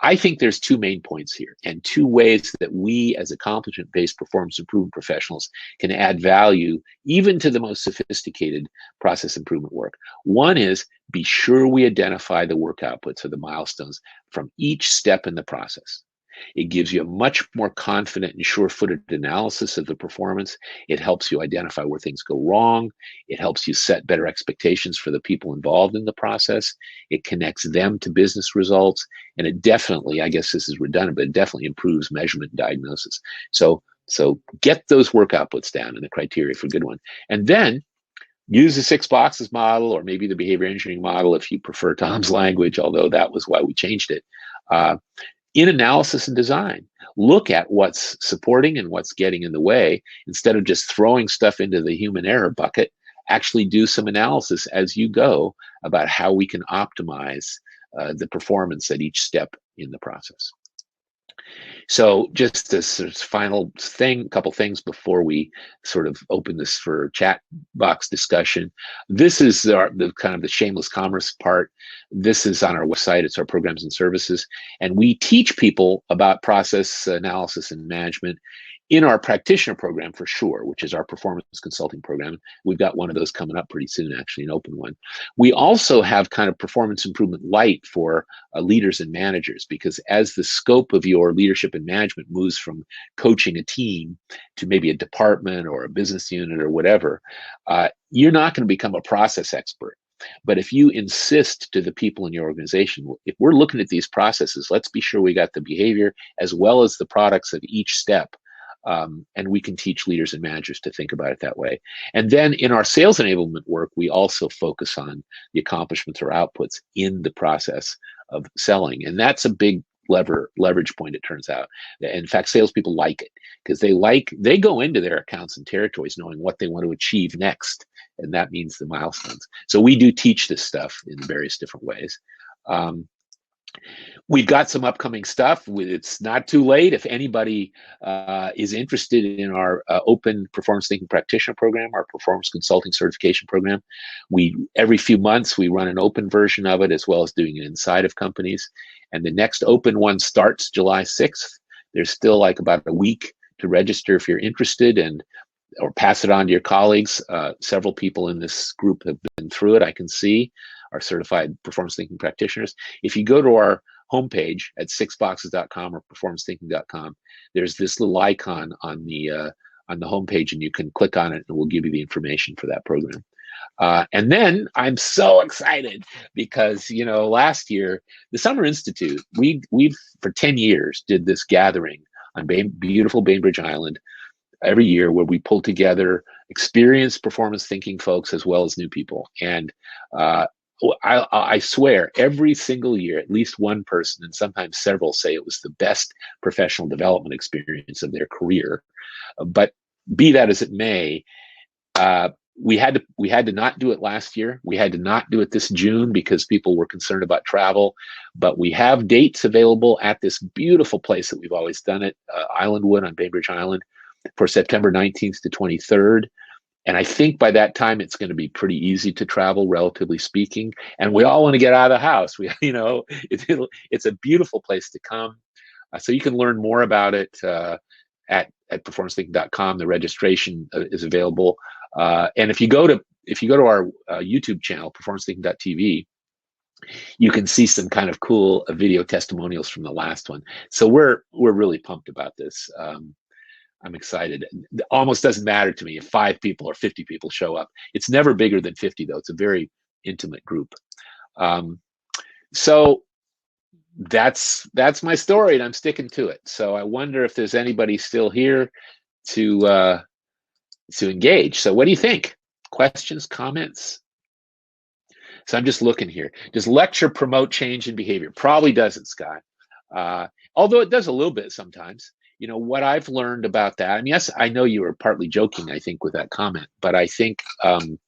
I think there's two main points here and two ways that we as accomplishment-based performance improvement professionals can add value even to the most sophisticated process improvement work. One is be sure we identify the work outputs or the milestones from each step in the process. It gives you a much more confident and sure-footed analysis of the performance. It helps you identify where things go wrong. It helps you set better expectations for the people involved in the process. It connects them to business results. And it definitely, I guess this is redundant, but it definitely improves measurement and diagnosis. So get those work outputs down and the criteria for a good one. And then use the 6 boxes model, or maybe the behavior engineering model if you prefer Tom's language, although that was why we changed it. In analysis and design, look at what's supporting and what's getting in the way. Instead of just throwing stuff into the human error bucket, actually do some analysis as you go about how we can optimize the performance at each step in the process. So just this final thing, a couple things before we sort of open this for chat box discussion. This is the kind of the shameless commerce part. This is on our website. It's our programs and services. And we teach people about process analysis and management in our practitioner program for sure, which is our performance consulting program. We've got one of those coming up pretty soon, actually, an open one. We also have kind of performance improvement light for leaders and managers, because as the scope of your leadership and management moves from coaching a team to maybe a department or a business unit or whatever, you're not going to become a process expert. But if you insist to the people in your organization, if we're looking at these processes, let's be sure we got the behavior as well as the products of each step. And we can teach leaders and managers to think about it that way. And then in our sales enablement work, we also focus on the accomplishments or outputs in the process of selling. And that's a big leverage point, it turns out. In fact, salespeople like it because they go into their accounts and territories knowing what they want to achieve next. And that means the milestones. So we do teach this stuff in various different ways. We've got some upcoming stuff. It's not too late. If anybody is interested in our open performance thinking practitioner program, our performance consulting certification program, every few months we run an open version of it as well as doing it inside of companies. And the next open one starts July 6th. There's still like about a week to register if you're interested, or pass it on to your colleagues. Several people in this group have been through it, I can see. our certified performance thinking practitioners. If you go to our homepage at sixboxes.com or performancethinking.com, there's this little icon on the homepage, and you can click on it, and we'll give you the information for that program. And then I'm so excited because, last year, the Summer Institute, we've for 10 years did this gathering on beautiful Bainbridge Island every year where we pull together experienced performance thinking folks as well as new people. And I swear every single year, at least one person and sometimes several say it was the best professional development experience of their career. But be that as it may, we had to not do it last year. We had to not do it this June because people were concerned about travel. But we have dates available at this beautiful place that we've always done it, Islandwood on Bainbridge Island, for September 19th to 23rd. And I think by that time it's going to be pretty easy to travel, relatively speaking. And we all want to get out of the house. It's a beautiful place to come. So you can learn more about it at performancethinking.com. The registration is available. And if you go to our YouTube channel, performancethinking.tv, you can see some kind of cool video testimonials from the last one. So we're really pumped about this. I'm excited. It almost doesn't matter to me if 5 people or 50 people show up. It's never bigger than 50, though. It's a very intimate group. So that's my story, and I'm sticking to it. So I wonder if there's anybody still here to engage. So what do you think? Questions, comments? So I'm just looking here. Does lecture promote change in behavior? Probably doesn't, Scott. Although it does a little bit sometimes. What I've learned about that, and yes, I know you were partly joking, I think, with that comment, but I think, and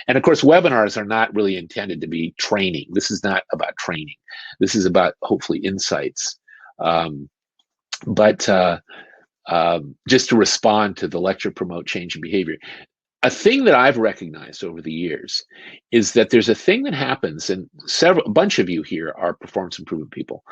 of course, webinars are not really intended to be training. This is not about training. This is about, hopefully, insights. But just to respond to the lecture promote change in behavior, a thing that I've recognized over the years is that there's a thing that happens, and a bunch of you here are performance improvement people.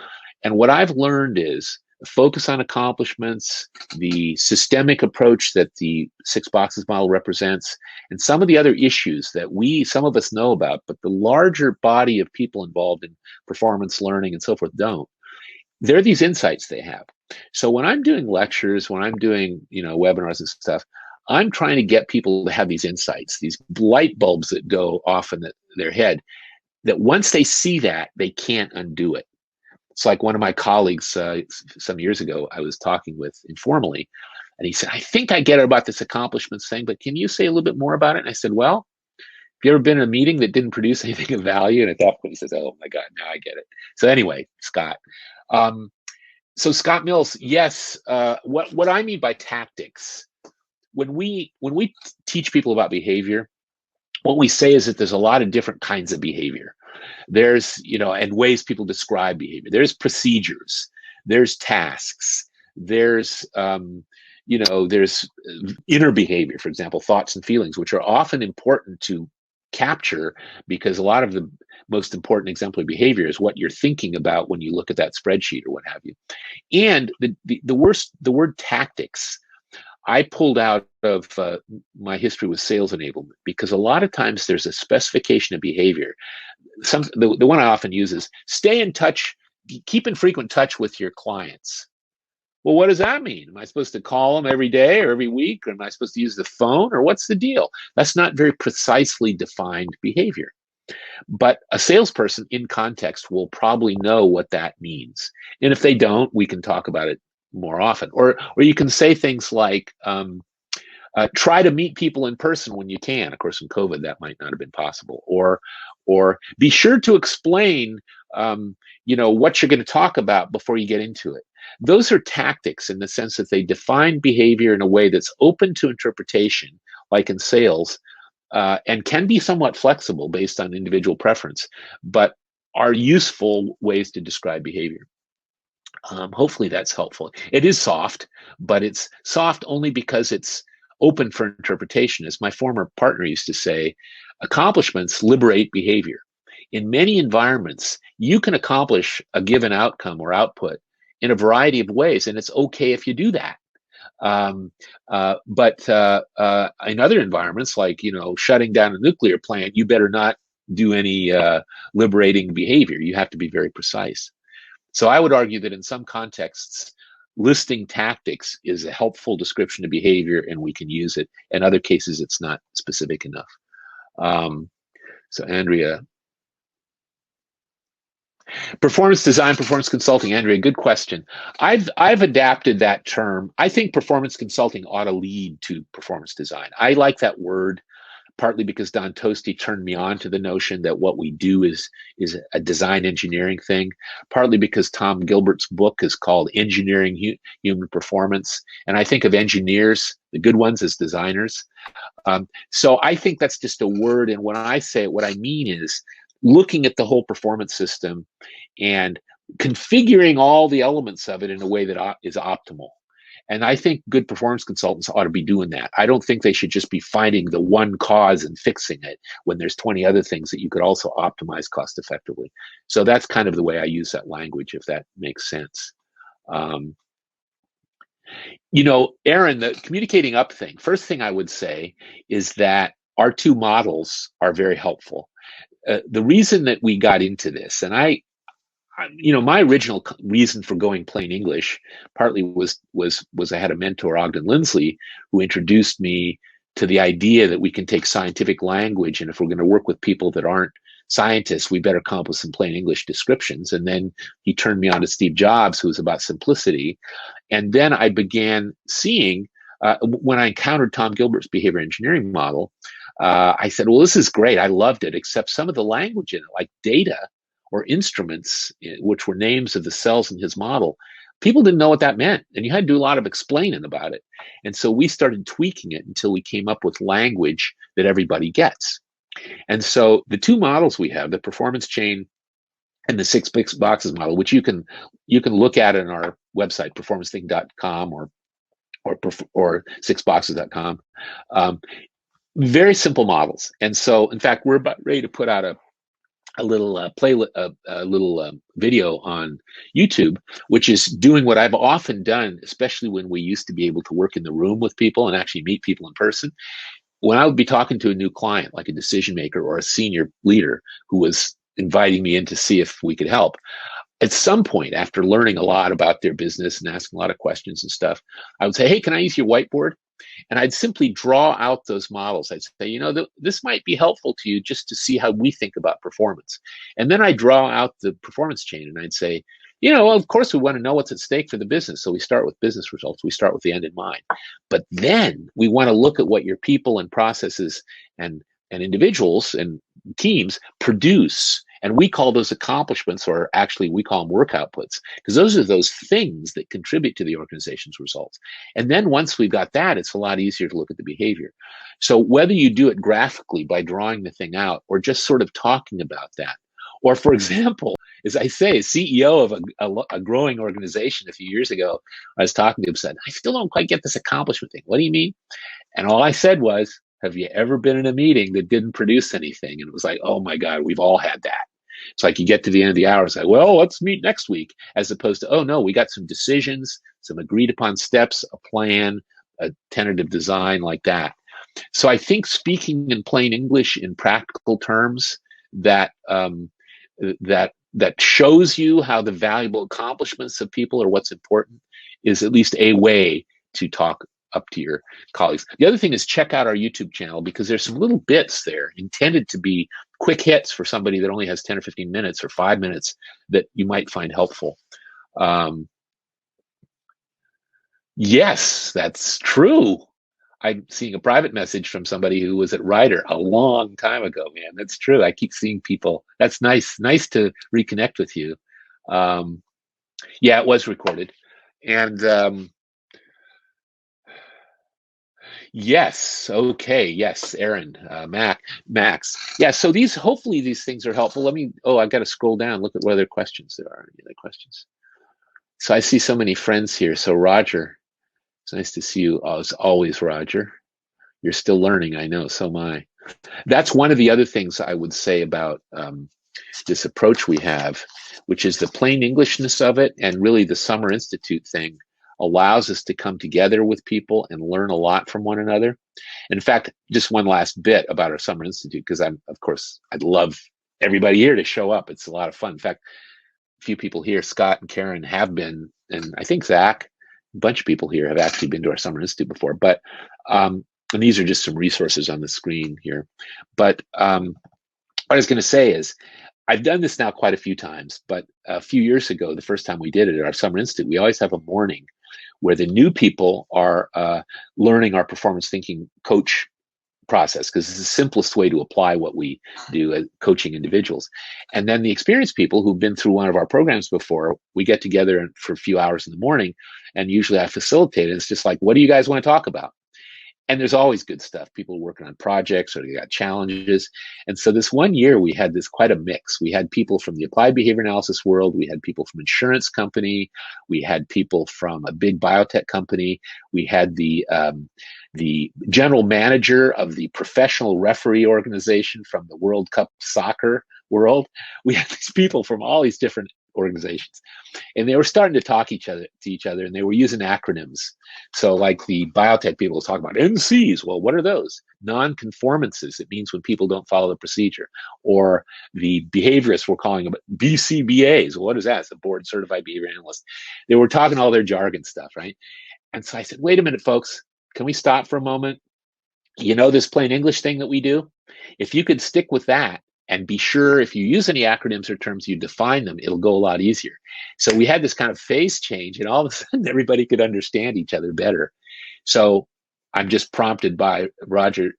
And what I've learned is focus on accomplishments, the systemic approach that the 6 boxes model represents, and some of the other issues that some of us know about, but the larger body of people involved in performance learning and so forth don't. There are these insights they have. So when I'm doing lectures, when I'm doing, webinars and stuff, I'm trying to get people to have these insights, these light bulbs that go off in their head, that once they see that, they can't undo it. It's like one of my colleagues some years ago I was talking with informally, and he said, I think I get it about this accomplishments thing, but can you say a little bit more about it? And I said, well, have you ever been in a meeting that didn't produce anything of value? And at that point he says, oh my God, now I get it. So anyway, Scott. So Scott Mills, yes, what I mean by tactics, when we teach people about behavior, what we say is that there's a lot of different kinds of behavior. There's, and ways people describe behavior. There's procedures, there's tasks, there's, there's inner behavior, for example, thoughts and feelings, which are often important to capture because a lot of the most important exemplary behavior is what you're thinking about when you look at that spreadsheet or what have you. And the word tactics, I pulled out of my history with sales enablement because a lot of times there's a specification of behavior. The one I often use is stay in touch, keep in frequent touch with your clients. Well, what does that mean? Am I supposed to call them every day or every week? Or am I supposed to use the phone? Or what's the deal? That's not very precisely defined behavior. But a salesperson in context will probably know what that means. And if they don't, we can talk about it more often. Or you can say things like, try to meet people in person when you can. Of course, in COVID, that might not have been possible. Or be sure to explain, what you're going to talk about before you get into it. Those are tactics in the sense that they define behavior in a way that's open to interpretation, like in sales, and can be somewhat flexible based on individual preference, but are useful ways to describe behavior. Hopefully that's helpful. It is soft, but it's soft only because it's open for interpretation. As my former partner used to say, accomplishments liberate behavior. In many environments, you can accomplish a given outcome or output in a variety of ways, and it's okay if you do that. But in other environments, like shutting down a nuclear plant, you better not do any liberating behavior. You have to be very precise. So I would argue that in some contexts, listing tactics is a helpful description of behavior and we can use it. In other cases, it's not specific enough. So Andrea, performance design, performance consulting. Andrea, good question. I've adapted that term. I think performance consulting ought to lead to performance design. I like that word, partly because Don Toasty turned me on to the notion that what we do is a design engineering thing, partly because Tom Gilbert's book is called Engineering Human Performance. And I think of engineers, the good ones, as designers. So I think that's just a word. And when I say it, what I mean is looking at the whole performance system and configuring all the elements of it in a way that is optimal. And I think good performance consultants ought to be doing that. I don't think they should just be finding the one cause and fixing it when there's 20 other things that you could also optimize cost effectively. So that's kind of the way I use that language, if that makes sense. You know, Aaron, the communicating up thing, first thing I would say is that our two models are very helpful. The reason that we got into this, and you know, my original reason for going plain English partly was I had a mentor, Ogden Lindsley, who introduced me to the idea that we can take scientific language, and if we're going to work with people that aren't scientists, we better come up with some plain English descriptions. And then he turned me on to Steve Jobs, who was about simplicity. And then I began seeing, when I encountered Tom Gilbert's behavior engineering model, I said, well, this is great. I loved it, except some of the language in it, like data or instruments, which were names of the cells in his model, people didn't know what that meant. And you had to do a lot of explaining about it. And so we started tweaking it until we came up with language that everybody gets. And so the two models we have, the performance chain and the 6 boxes model, which you can look at in our website, performancethinking.com or 6boxes.com. Very simple models. And so, in fact, we're about ready to put out a little video on YouTube, which is doing what I've often done, especially when we used to be able to work in the room with people and actually meet people in person. When I would be talking to a new client, like a decision maker or a senior leader who was inviting me in to see if we could help, at some point, after learning a lot about their business and asking a lot of questions and stuff, I would say, hey, can I use your whiteboard? And I'd simply draw out those models. I'd say, you know, this might be helpful to you just to see how we think about performance. And then I draw out the performance chain and I'd say, you know, well, of course, we want to know what's at stake for the business. So we start with business results. We start with the end in mind. But then we want to look at what your people and processes and individuals and teams produce. And we call those accomplishments, or actually we call them work outputs, because those are those things that contribute to the organization's results. And then once we've got that, it's a lot easier to look at the behavior. So whether you do it graphically by drawing the thing out or just sort of talking about that, or for example, as I say, a CEO of a growing organization a few years ago, I was talking to him, said, I still don't quite get this accomplishment thing. What do you mean? And all I said was, have you ever been in a meeting that didn't produce anything? And it was like, oh my God, we've all had that. It's like you get to the end of the hour, it's like, well, let's meet next week, as opposed to, oh no, we got some decisions, some agreed upon steps, a plan, a tentative design, like that. So I think speaking in plain English in practical terms that that shows you how the valuable accomplishments of people are what's important is at least a way to talk up to your colleagues. The other thing is check out our YouTube channel, because there's some little bits there intended to be quick hits for somebody that only has 10 or 15 minutes or 5 minutes that you might find helpful. Yes, that's true. I'm seeing a private message from somebody who was at Ryder a long time ago, man. That's true. I keep seeing people. That's nice. Nice to reconnect with you. Yeah, it was recorded. And yes, okay, yes, Aaron, Max. Yeah, so hopefully these things are helpful. I've got to scroll down, look at what other questions there are. Any other questions? So I see so many friends here. So Roger, it's nice to see you as always, Roger. You're still learning, I know, so am I. That's one of the other things I would say about this approach we have, which is the plain Englishness of it, and really the Summer Institute thing allows us to come together with people and learn a lot from one another. And in fact, just one last bit about our Summer Institute, because of course, I'd love everybody here to show up. It's a lot of fun. In fact, a few people here, Scott and Karen, have been, and I think Zach, a bunch of people here have actually been to our Summer Institute before. But and these are just some resources on the screen here. But what I was going to say is, I've done this now quite a few times, but a few years ago, the first time we did it at our Summer Institute, we always have a morning where the new people are learning our performance thinking coach process, because it's the simplest way to apply what we do as coaching individuals. And then the experienced people who've been through one of our programs before, we get together for a few hours in the morning, and usually I facilitate it. It's just like, what do you guys want to talk about? And there's always good stuff. People working on projects or they got challenges. And so this one year we had this quite a mix. We had people from the applied behavior analysis world. We had people from insurance company. We had people from a big biotech company. We had the general manager of the professional referee organization from the World Cup soccer world. We had these people from all these different organizations, and they were starting to talk to each other, and they were using acronyms. So like the biotech people will talk about NCs. Well, what are those? Non-conformances. It means when people don't follow the procedure. Or the behaviorists were calling them BCBAs. Well, what is that? It's a board certified behavior analyst. They were talking all their jargon stuff, right? And so I said, wait a minute, folks, can we stop for a moment? You know, this plain English thing that we do? If you could stick with that, and be sure if you use any acronyms or terms, you define them, it'll go a lot easier. So we had this kind of phase change, and all of a sudden everybody could understand each other better. So I'm just prompted by Roger,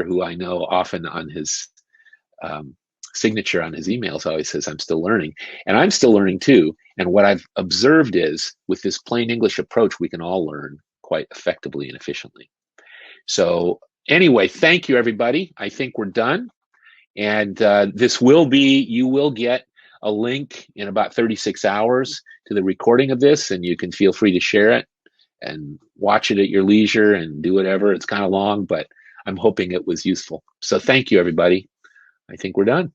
who I know often on his signature on his emails always says, I'm still learning. And I'm still learning too. And what I've observed is, with this plain English approach, we can all learn quite effectively and efficiently. So anyway, thank you, everybody. I think we're done. And this will be, you will get a link in about 36 hours to the recording of this, and you can feel free to share it and watch it at your leisure and do whatever. It's kind of long, but I'm hoping it was useful. So thank you, everybody. I think we're done.